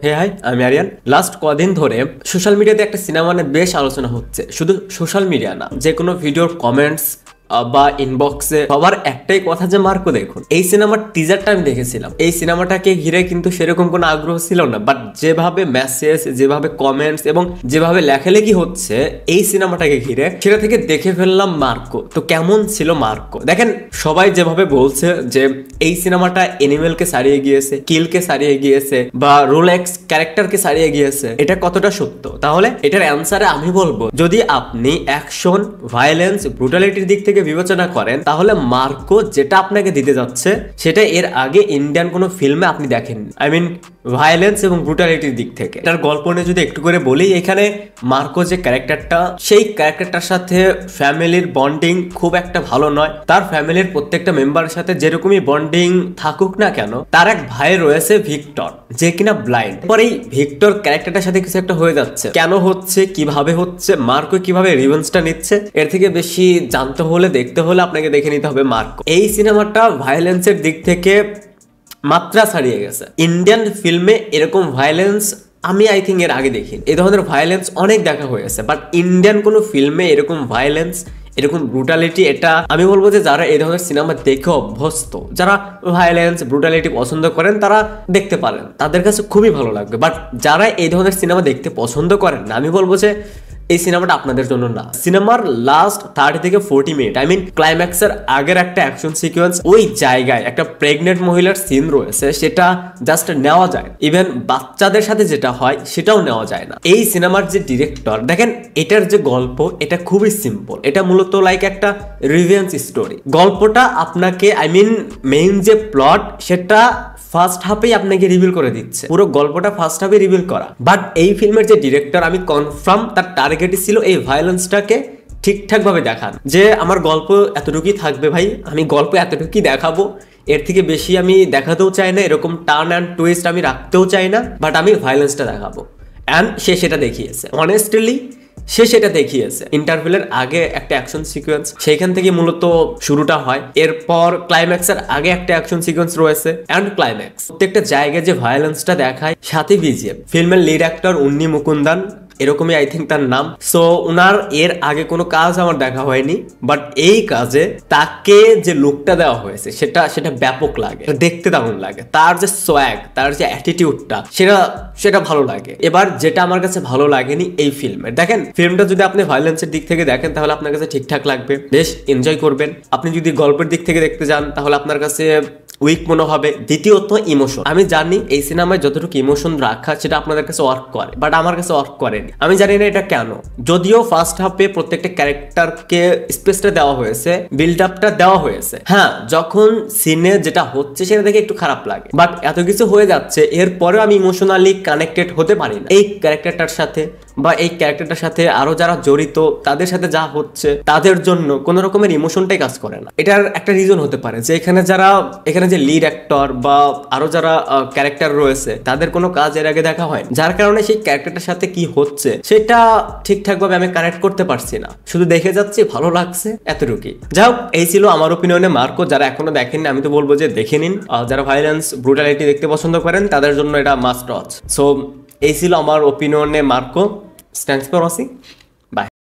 হে high, আমি Aryan. Last কদিন ধরে সোশ্যাল মিডিয়াতে একটা সিনেমা নিয়ে বেশ আলোচনা হচ্ছে। শুধু সোশ্যাল মিডিয়া না, যে কোনো ভিডিওর কমেন্টস বা ইনবক্সে সবার একটাই কথা যে মার্কো দেখুন। এই সিনেমার টিজারটা আমি দেখেছিলাম। এই সিনেমাটাকে ঘিরে কিন্তু সেরকম কোনো আগ্রহ ছিল না, বাট যেভাবে মেসেজ, যেভাবে কমেন্টস এবং যেভাবে লেখালেখি হচ্ছে এই সিনেমাটাকে ঘিরে, সেটা থেকে দেখে ফেললাম মার্কো। তো কেমন ছিল মার্কো দেখেন। সবাই যেভাবে বলছে যে এই সিনেমাটা এনিমেলকে ছাড়িয়ে গিয়েছে, কিলকে ছাড়িয়ে গিয়েছে, বা রোলেক্স ক্যারেক্টারকে ছাড়িয়ে গিয়েছে, এটা কতটা সত্য? তাহলে এটার অ্যান্সারে আমি বলবো, যদি আপনি অ্যাকশন, ভায়োলেন্স, ব্রুটালিটির দিক থেকে বিবেচনা করেন, তাহলে মার্কো যেটা আপনাকে দিতে যাচ্ছে সেটা এর আগে ইন্ডিয়ান কোনো ফিল্মে আপনি দেখেন। আই মিন ভায়োলেন্স এবং ব্রুটালিটির দিক থেকে। এটার গল্প নিয়ে যদি একটু করে বলি, এখানে মার্কো যে ক্যারেক্টারটা, সেই ক্যারেক্টারটার সাথে ফ্যামিলির বন্ডিং খুব একটা ভালো নয়। তার ফ্যামিলির প্রত্যেকটা মেম্বারের সাথে যেরকমই বন্ডিং থাকুক না কেন, তার এক ভাই রয়েছে ভিক্টর, যে কিনা ব্লাইন্ড। পরে এই ভিক্টর ক্যারেক্টারটার সাথে কিছু একটা হয়ে যাচ্ছে। কেন হচ্ছে, কিভাবে হচ্ছে, মার্কো কিভাবে রিভেঞ্জটা নিচ্ছে, এর থেকে বেশি জানতে হলে, দেখতে হলে আপনাকে দেখে নিতে হবে মার্কো। এই সিনেমাটা ভায়োলেন্সের দিক থেকে মাত্রা ছাড়িয়ে গেছে। ইন্ডিয়ান ফিল্মে এরকম ভায়োলেন্স আমি আই থিঙ্ক এর আগে দেখিনি। এই ধরনের ভায়োলেন্স অনেক দেখা হয়েছে, বাট ইন্ডিয়ান কোনো ফিল্মে এরকম ভায়োলেন্স, এরকম ব্রুটালিটি, এটা আমি বলবো যে যারা এই ধরনের সিনেমা দেখে অভ্যস্ত, যারা ভায়োলেন্স, ব্রুটালিটি পছন্দ করেন, তারা দেখতে পারেন, তাদের কাছে খুবই ভালো লাগবে। বাট যারা এই ধরনের সিনেমা দেখতে পছন্দ করেন না, আমি বলবো যে এই সিনেমাটা আপনাদের জন্য না। সিনেমার লাস্ট 30 থেকে 40 মিনিট, আই মিন ক্লাইম্যাক্সের আগের একটা অ্যাকশন সিকোয়েন্স, ওই জায়গায় একটা প্রেগনেন্ট মহিলার সিন রয়েছে, সেটা জাস্ট নেওয়া যায়। ইভেন বাচ্চাদের সাথে যেটা হয় সেটাও নেওয়া যায় না। এই সিনেমার যে ডিরেক্টর দেখেন, এটার যে গল্প, এটা খুবই সিম্পল। এটা মূলত লাইক একটা রিভেঞ্জ স্টোরি। গল্পটা আপনাকে, আই মিন মেইন যে প্লট, সেটা ফার্স্ট হাফেই আপনাকে রিভিল করে দিচ্ছে। পুরো গল্পটা ফার্স্ট হাফে রিভিল করা। বাট এই ফিল্মের যে ডিরেক্টর, আমি কনফার্ম তার টার্গেটই ছিল এই ভায়োলেন্সটাকে ঠিকঠাক ভাবে দেখান। যে আমার গল্প এতটুকুই থাকবে ভাই, আমি গল্প এতটুকুই দেখাবো, এর থেকে বেশি আমি দেখাতেও চাই না, এরকম টার্ন অ্যান্ড টুইস্ট আমি রাখতেও চাই না, বাট আমি ভায়োলেন্সটা দেখাবো। অ্যান্ড সে সেটা দেখিয়েছে, অনেস্টলি সে সেটা দেখিয়েছে। ইন্টারভেলের আগে একটা অ্যাকশন সিকোয়েন্স, সেইখান থেকে মূলত শুরুটা হয়। এরপর ক্লাইম্যাক্সের আগে একটা অ্যাকশন সিকোয়েন্স রয়েছে, অ্যান্ড ক্লাইম্যাক্স। প্রত্যেকটা জায়গায় যে ভায়োলেন্সটা দেখায়, সাথে বিজিএম। ফিল্মের লিড অ্যাক্টর উন্নি মুকুন্দান, এরকমই আই থিঙ্ক তার নাম। সো উনার এর আগে কোনো কাজ আমার দেখা হয়নি, বাট এই কাজে তাকে যে লুকটা দেওয়া হয়েছে, সেটা ব্যাপক লাগে, দেখতে দারুণ লাগে। তার যে সোয়াগ, তার যে অ্যাটিটিউডটা, সেটা ভালো লাগে। এবার যেটা আমার কাছে ভালো লাগেনি এই ফিল্মের, দেখেন ফিল্মটা যদি আপনি ভায়োলেন্সের দিক থেকে দেখেন, তাহলে আপনার কাছে ঠিকঠাক লাগবে, বেশ এনজয় করবেন। আপনি যদি গল্পের দিক থেকে দেখতে যান, তাহলে আপনার কাছে উইক মনে হবে। দ্বিতীয়ত ইমোশন, আমি জানি এই সিনেমায় যতটুকু ইমোশন রাখা, সেটা আপনাদের কাছে ওয়ার্ক করে, বাট আমার কাছে ওয়ার্ক করেনি। আমি জানি না এটা কেন। যদিও ফার্স্ট হাফে প্রত্যেকটা ক্যারেক্টারকে স্পেসটা দেওয়া হয়েছে, বিল্ড আপটা দেওয়া হয়েছে, হ্যাঁ, যখন সিনে যেটা হচ্ছে সেটা দেখে একটু খারাপ লাগে, বাট এত কিছু হয়ে যাচ্ছে, এরপরেও আমি ইমোশনালি কানেক্টেড হতে পারি না এই ক্যারেক্টারটার সাথে, বা এই ক্যারেক্টারটার সাথে আরো যারা জড়িত, তাদের সাথে যা হচ্ছে, তাদের জন্য কোনো রকমের ইমোশনটাই কাজ করে না। এটার একটা রিজন হতে পারে যে এখানে যে লিড অ্যাক্টর বা আরো যারা ক্যারেক্টার রয়েছে, তাদের কোনো কাজ এর আগে দেখা হয়, যার কারণে সেই ক্যারেক্টারটার সাথে কি হচ্ছে সেটা ঠিকঠাক ভাবে আমি কানেক্ট করতে পারছি না। শুধু দেখে যাচ্ছি, ভালো লাগছে, এতটুকুই। যাই হোক, এই ছিল আমার ওপিনিয়নে মার্কো। যারা এখনো দেখেননি, আমি তো বলবো যে দেখে নিন। যারা ভায়োলেন্স, ব্রুটালিটি দেখতে পছন্দ করেন, তাদের জন্য এটা মাস্ট ওয়াচ। সো এই ছিল আমার ওপিনিয়নে মার্কো। Thanks for watching.